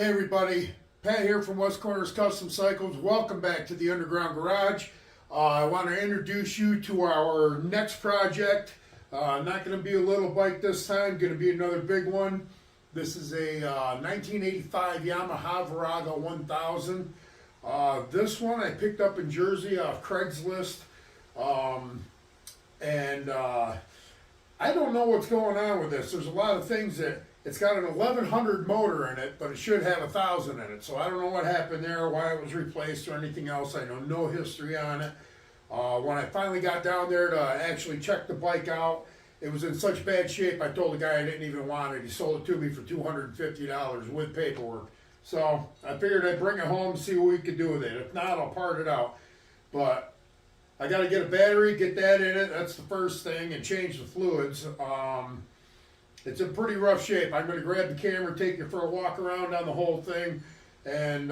Hey everybody, Pat here from West Corners Custom Cycles. Welcome back to the Underground Garage. I want to introduce you to our next project. Not going to be a little bike this time, going to be another big one. This is a 1985 Yamaha Virago 1000. This one I picked up in Jersey off Craigslist. I don't know what's going on with this. There's a lot of things that it's got an 1100 motor in it, but it should have 1000 in it. So I don't know what happened there, why it was replaced or anything else. I know no history on it. When I finally got down there to actually check the bike out, it was in such bad shape, I told the guy I didn't even want it. He sold it to me for $250 with paperwork. So I figured I'd bring it home and see what we could do with it. If not, I'll part it out. But I got to get a battery, get that in it. That's the first thing, and change the fluids. It's in pretty rough shape. I'm going to grab the camera, take you for a walk around on the whole thing, and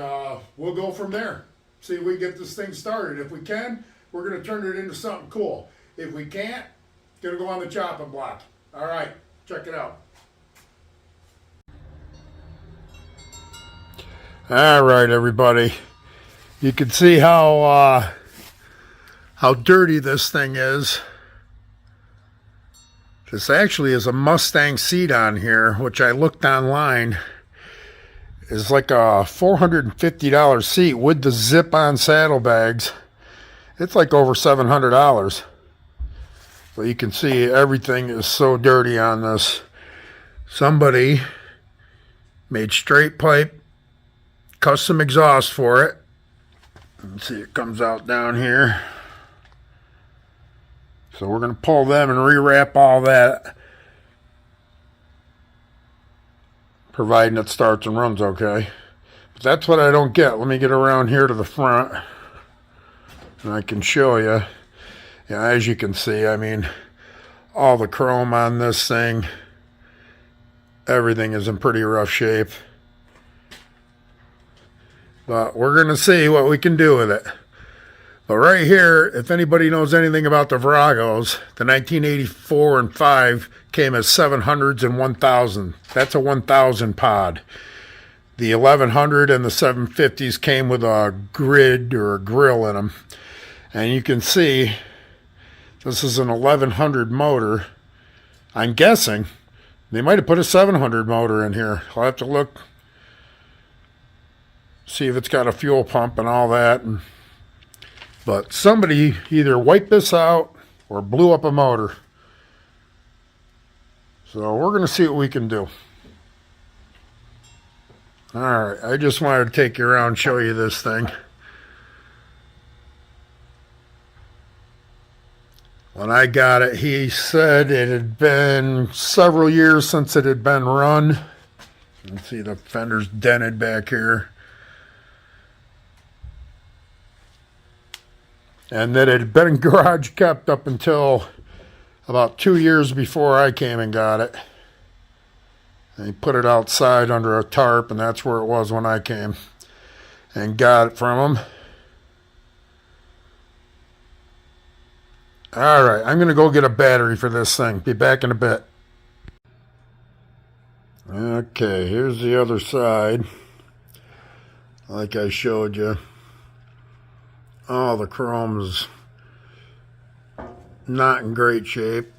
we'll go from there. See if we get this thing started. If we can, we're going to turn it into something cool. If we can't, it's going to go on the chopping block. All right, check it out. All right, everybody. You can see how dirty this thing is. This actually is a Mustang seat on here, which I looked online. Is like a $450 seat with the zip-on saddlebags. It's like over $700. But you can see everything is so dirty on this. Somebody made straight pipe, custom exhaust for it. Let's see, it comes out down here. So we're going to pull them and rewrap all that, providing it starts and runs okay. But that's what I don't get. Let me get around here to the front, and I can show you. Yeah, as you can see, I mean, all the chrome on this thing, everything is in pretty rough shape. But we're going to see what we can do with it. But right here, if anybody knows anything about the Viragos, the 1984 and 5 came as 700s and 1000. That's a 1000 pod. The 1100 and the 750s came with a grid or a grill in them. And you can see this is an 1100 motor. I'm guessing they might have put a 700 motor in here. I'll have to look, see if it's got a fuel pump and all that. But somebody either wiped this out or blew up a motor. So we're going to see what we can do. Alright, I just wanted to take you around and show you this thing. When I got it, he said it had been several years since it had been run. You can see the fender's dented back here. And that it had been in garage kept up until about 2 years before I came and got it. And he put it outside under a tarp, and that's where it was when I came and got it from him. All right, I'm going to go get a battery for this thing. Be back in a bit. Okay, here's the other side. Like I showed you. Oh, the chrome is not in great shape.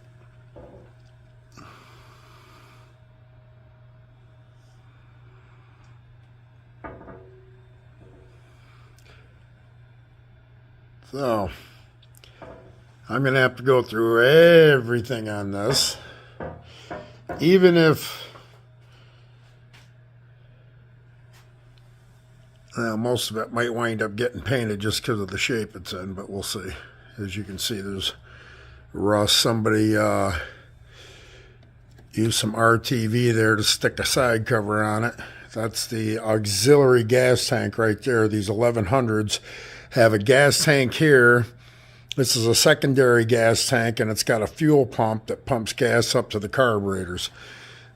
So, I'm going to have to go through everything on this. Even if most of it might wind up getting painted just because of the shape it's in, but we'll see. As you can see, there's rust. Somebody used some RTV there to stick a side cover on it. That's the auxiliary gas tank right there. These 1100s have a gas tank here. This is a secondary gas tank, and it's got a fuel pump that pumps gas up to the carburetors.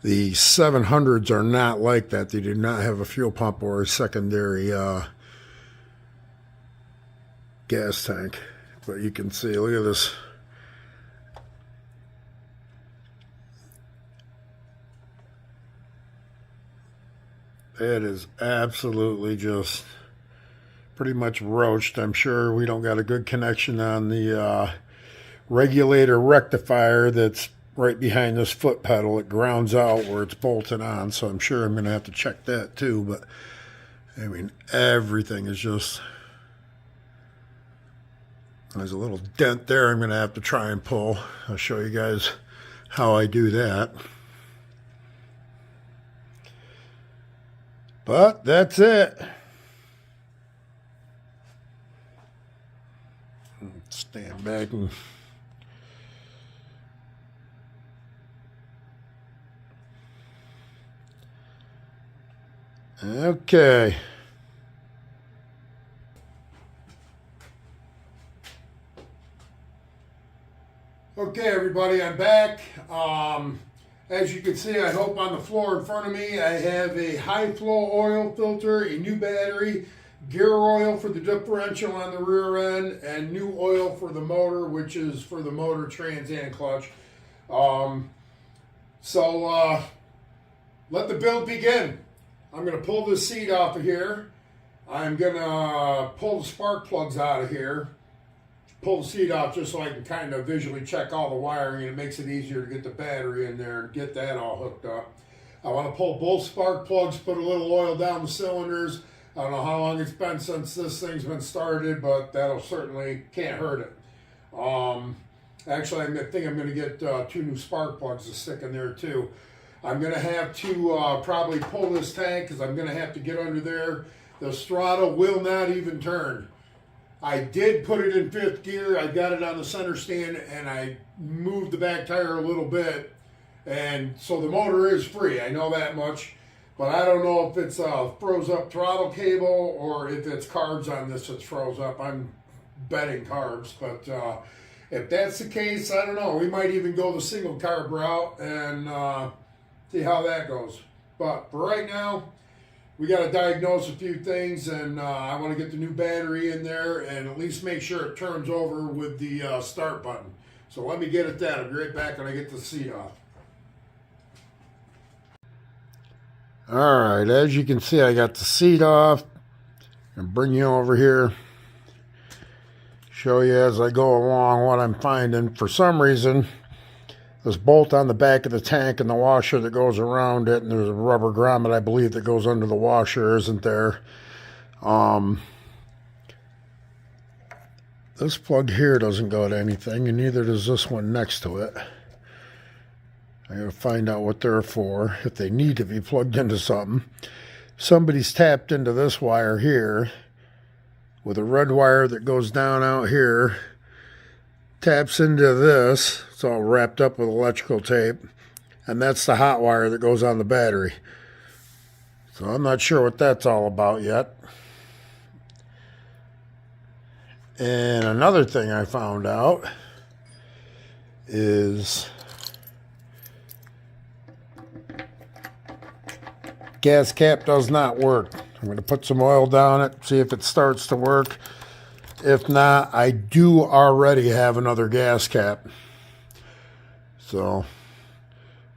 The 700s are not like that. They do not have a fuel pump or a secondary gas tank. But you can see, look at this. It is absolutely just pretty much roached. I'm sure we don't got a good connection on the regulator rectifier that's right behind this foot pedal. It grounds out where it's bolted on, so I'm sure I'm going to have to check that too. But I mean, everything is just, there's a little dent there I'm going to have to try and pull. I'll show you guys how I do that. But that's it. Stand back and okay. Okay, everybody, I'm back. As you can see, I hope on the floor in front of me, I have a high flow oil filter, a new battery, gear oil for the differential on the rear end, and new oil for the motor, which is for the motor trans and clutch. Let the build begin. I'm going to pull this seat off of here. I'm going to pull the spark plugs out of here. Pull the seat off just so I can kind of visually check all the wiring, and it makes it easier to get the battery in there and get that all hooked up. I want to pull both spark plugs, put a little oil down the cylinders. I don't know how long it's been since this thing's been started, but that'll certainly can't hurt it. Actually, I think I'm going to get 2 new spark plugs to stick in there too. I'm going to have to probably pull this tank because I'm going to have to get under there. The throttle will not even turn. I did put it in 5th gear. I got it on the center stand and I moved the back tire a little bit. And so the motor is free. I know that much. But I don't know if it's a froze up throttle cable or if it's carbs on this that's froze up. I'm betting carbs. But if that's the case, I don't know. We might even go the single carb route and see how that goes. But for right now, we got to diagnose a few things, and I want to get the new battery in there and at least make sure it turns over with the start button. So let me get at that. I'll be right back when I get the seat off. All right, as you can see, I got the seat off. And bring you over here, show you as I go along what I'm finding. For some reason, this bolt on the back of the tank and the washer that goes around it, and there's a rubber grommet, I believe, that goes under the washer, isn't there. This plug here doesn't go to anything, and neither does this one next to it. I gotta find out what they're for, if they need to be plugged into something. Somebody's tapped into this wire here with a red wire that goes down out here, taps into this. It's all wrapped up with electrical tape, and that's the hot wire that goes on the battery. So I'm not sure what that's all about yet. And another thing I found out is gas cap does not work. I'm going to put some oil down it, see if it starts to work. If not, I do already have another gas cap. So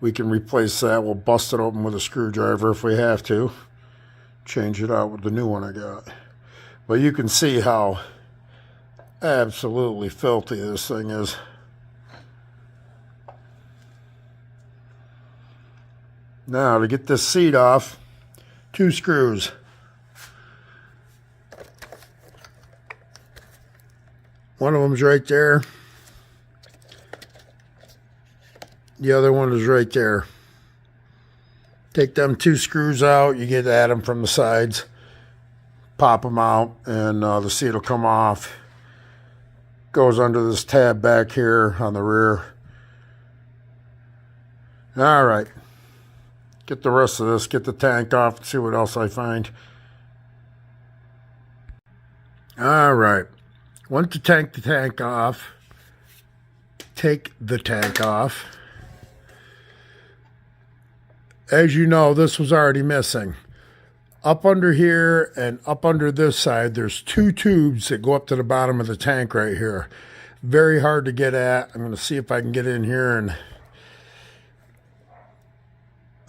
we can replace that. We'll bust it open with a screwdriver if we have to. Change it out with the new one I got. But you can see how absolutely filthy this thing is. Now to get this seat off, 2 screws. One of them's right there. The other one is right there. Take them 2 screws out. You get at them from the sides. Pop them out, and the seat will come off. Goes under this tab back here on the rear. All right. Get the rest of this. Get the tank off and see what else I find. All right. Want to take the tank off. Take the tank off. As you know, this was already missing. Up under here and up under this side, there's 2 tubes that go up to the bottom of the tank right here. Very hard to get at. I'm going to see if I can get in here, and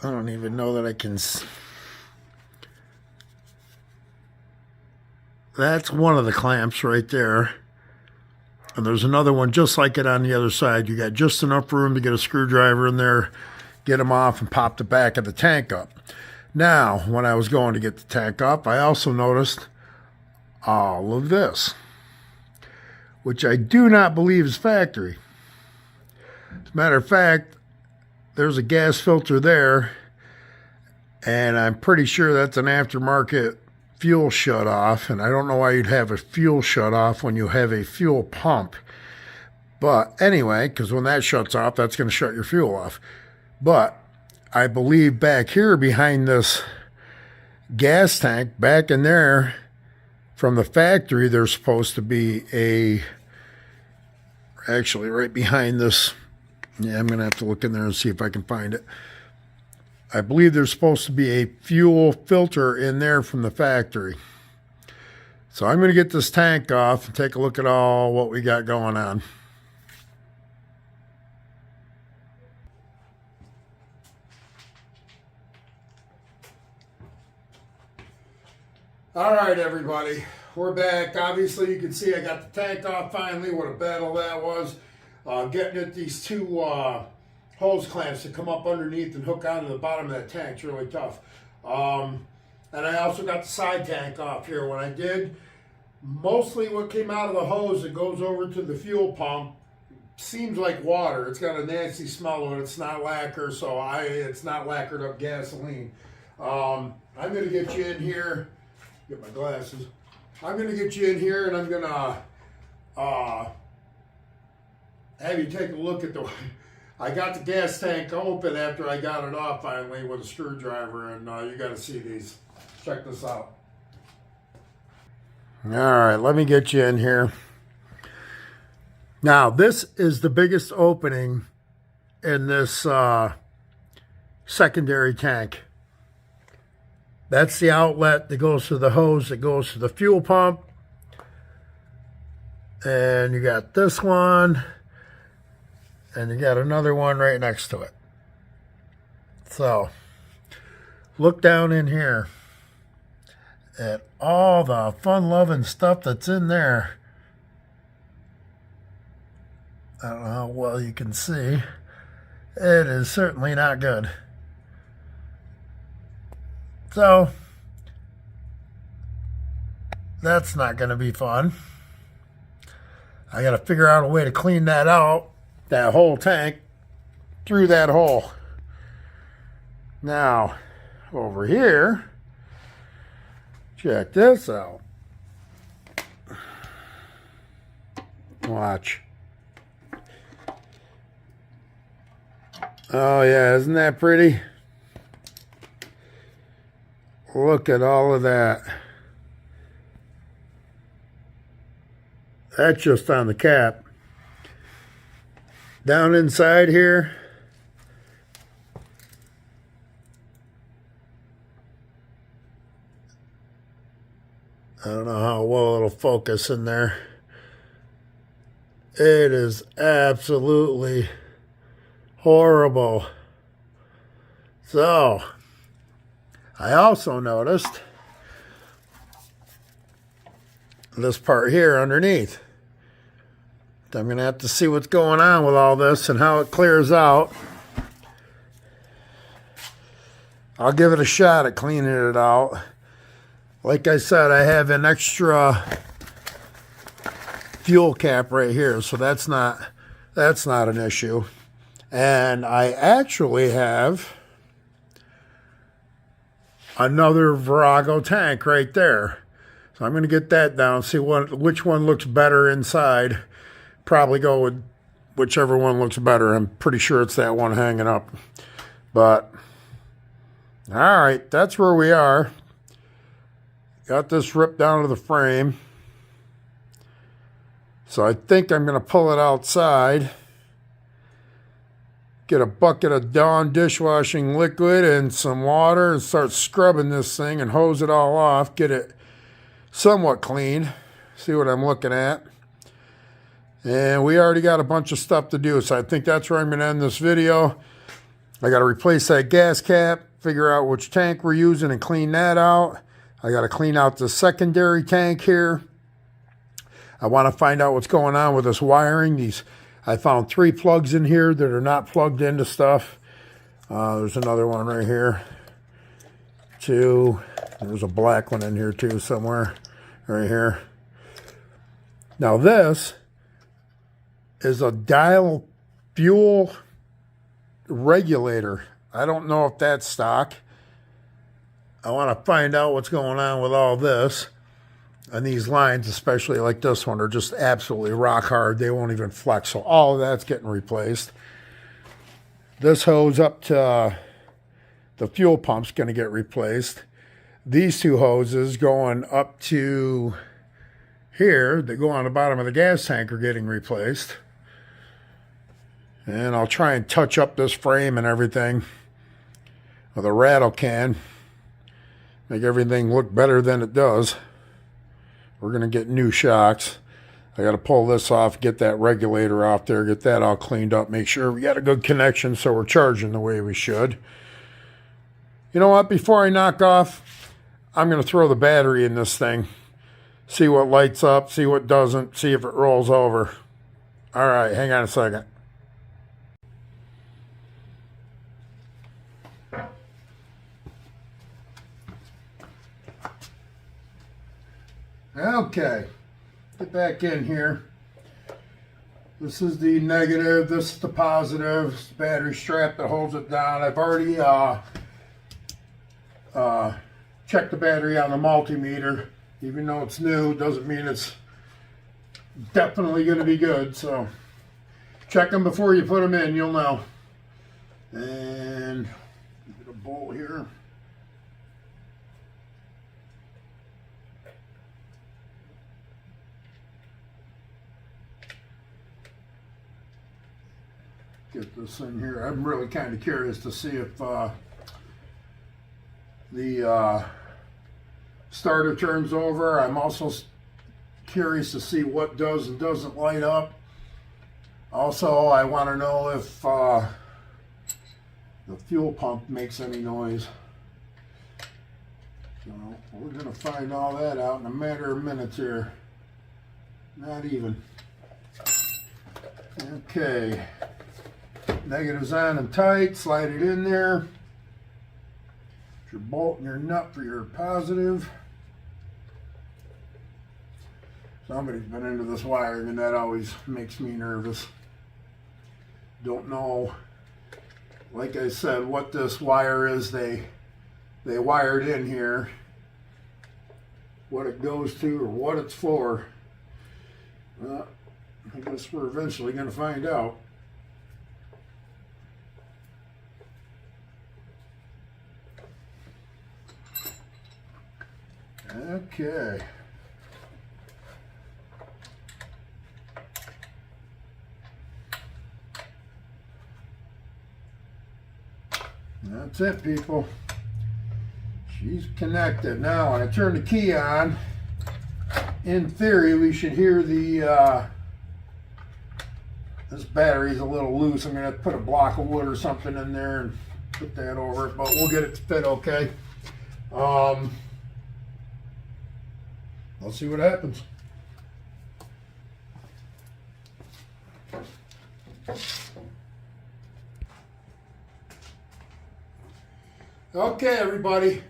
I don't even know that I can. That's one of the clamps right there. And there's another one just like it on the other side. You got just enough room to get a screwdriver in there, get them off, and pop the back of the tank up. Now, when I was going to get the tank up, I also noticed all of this, which I do not believe is factory. As a matter of fact, there's a gas filter there, and I'm pretty sure that's an aftermarket fuel shut-off, and I don't know why you'd have a fuel shut-off when you have a fuel pump. But anyway, because when that shuts off, that's going to shut your fuel off. But I believe back here behind this gas tank, back in there from the factory, there's supposed to be a, actually right behind this, yeah, I'm going to have to look in there and see if I can find it. I believe there's supposed to be a fuel filter in there from the factory. So I'm going to get this tank off and take a look at all what we got going on. All right, everybody, we're back. Obviously, you can see I got the tank off finally. What a battle that was. Getting at these two hose clamps to come up underneath and hook onto the bottom of that tank's really tough. And I also got the side tank off here. When I did, mostly what came out of the hose that goes over to the fuel pump seems like water. It's got a nasty smell to it. It's not lacquer, so it's not lacquered up gasoline. I'm going to get you in here. Get my glasses. I'm going to get you in here, and I'm going to have you take a look at the... I got the gas tank open after I got it off finally with a screwdriver, and you got to see these. Check this out. All right, let me get you in here. Now, this is the biggest opening in this secondary tank. That's the outlet that goes to the hose that goes to the fuel pump. And you got this one. And you got another one right next to it. So, look down in here at all the fun-loving stuff that's in there. I don't know how well you can see. It is certainly not good. So, that's not going to be fun. I got to figure out a way to clean that out. That whole tank through that hole. Now, over here, check this out. Watch. Oh yeah, isn't that pretty? Look at all of that. That's just on the cap. Down inside here, I don't know how well it'll focus in there. It is absolutely horrible. So, I also noticed this part here underneath. I'm going to have to see what's going on with all this and how it clears out. I'll give it a shot at cleaning it out. Like I said, I have an extra fuel cap right here, so that's not an issue. And I actually have another Virago tank right there. So I'm going to get that down, see which one looks better inside. Probably go with whichever one looks better. I'm pretty sure it's that one hanging up. But, all right, that's where we are. Got this ripped down to the frame. So I think I'm going to pull it outside. Get a bucket of Dawn dishwashing liquid and some water and start scrubbing this thing and hose it all off. Get it somewhat clean. See what I'm looking at. And we already got a bunch of stuff to do, so I think that's where I'm going to end this video. I got to replace that gas cap, figure out which tank we're using and clean that out. I got to clean out the secondary tank here. I want to find out what's going on with this wiring. I found 3 plugs in here that are not plugged into stuff. There's another one right here. 2. There's a black one in here too somewhere. Right here. Now this is a dial fuel regulator. I don't know if that's stock. I want to find out what's going on with all this. And these lines, especially like this one, are just absolutely rock hard. They won't even flex. So all of that's getting replaced. This hose up to the fuel pump's going to get replaced. These 2 hoses going up to here that go on the bottom of the gas tank are getting replaced. And I'll try and touch up this frame and everything with a rattle can. Make everything look better than it does. We're going to get new shocks. I got to pull this off, get that regulator off there, get that all cleaned up, make sure we got a good connection so we're charging the way we should. You know what? Before I knock off, I'm going to throw the battery in this thing. See what lights up, see what doesn't, see if it rolls over. All right, hang on a second. Okay, get back in here. This is the negative, this is the positive. It's the battery strap that holds it down. I've already checked the battery on the multimeter. Even though it's new, doesn't mean it's definitely going to be good. So check them before you put them in, you'll know. And get a bolt here. Get this in here. I'm really kind of curious to see if the starter turns over. I'm also curious to see what does and doesn't light up. Also, I want to know if the fuel pump makes any noise. So we're going to find all that out in a matter of minutes here. Not even. Okay. Negatives on and tight. Slide it in there. Your bolt and your nut for your positive. Somebody's been into this wiring and that always makes me nervous. Don't know, like I said, what this wire is they wired in here, what it goes to or what it's for. Well, I guess we're eventually going to find out. Okay. That's it, people. She's connected. Now, when I turn the key on, in theory, we should hear the, this battery's a little loose. I'm going to have to put a block of wood or something in there and put that over it, but we'll get it to fit okay. Let's see what happens. Okay, everybody.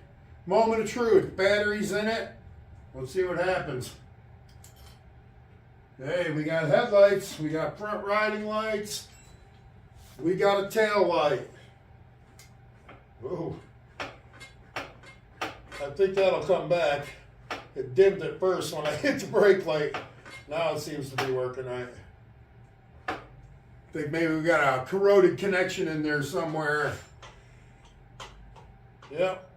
Moment of truth. Battery's in it. Let's see what happens. Hey, we got headlights. We got front riding lights. We got a tail light. Ooh. I think that'll come back. It dimmed at first when I hit the brake light. Now it seems to be working right. I think maybe we got a corroded connection in there somewhere. Yep.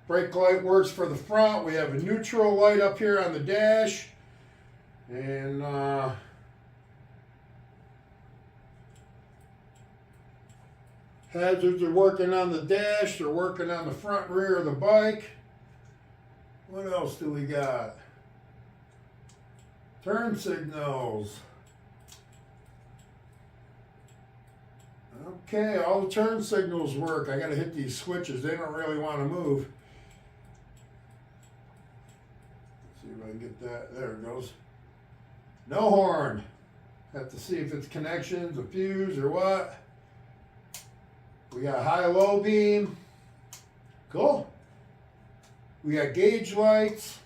Brake light works for the front. We have a neutral light up here on the dash. And hazards are working on the dash. They're working on the front rear of the bike. What else do we got? Turn signals. Okay, all the turn signals work. I gotta hit these switches. They don't really want to move. Let's see if I can get that. There it goes. No horn. Have to see if it's connections, a fuse, or what. We got high-low beam. Cool. We got gauge lights.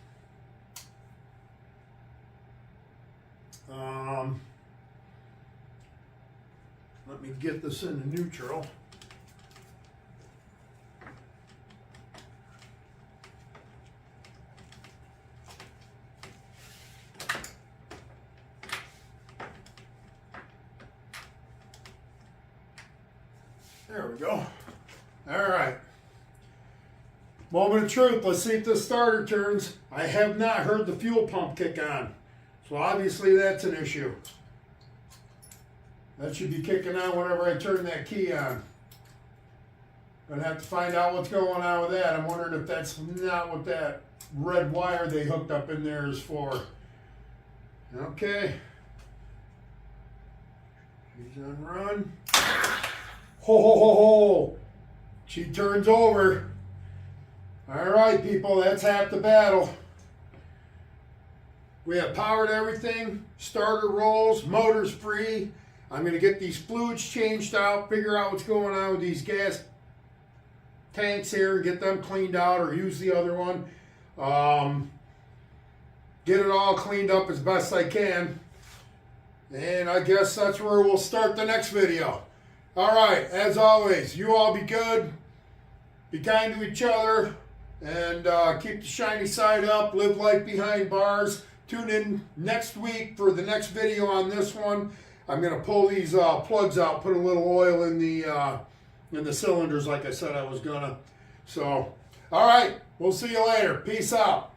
Let me get this into neutral. There we go. All right. Moment of truth. Let's see if this starter turns. I have not heard the fuel pump kick on. So obviously that's an issue. That should be kicking on whenever I turn that key on. Gonna have to find out what's going on with that. I'm wondering if that's not what that red wire they hooked up in there is for. Okay. She's on run. Ho ho ho ho! She turns over. All right, people, that's half the battle. We have powered everything, starter rolls, motor's free. I'm going to get these fluids changed out, figure out what's going on with these gas tanks here, get them cleaned out or use the other one. Get it all cleaned up as best I can. And I guess that's where we'll start the next video. All right, as always, you all be good, be kind to each other, and keep the shiny side up, live life behind bars. Tune in next week for the next video on this one. I'm going to pull these plugs out, put a little oil in the cylinders like I said I was going to. So, all right, we'll see you later. Peace out.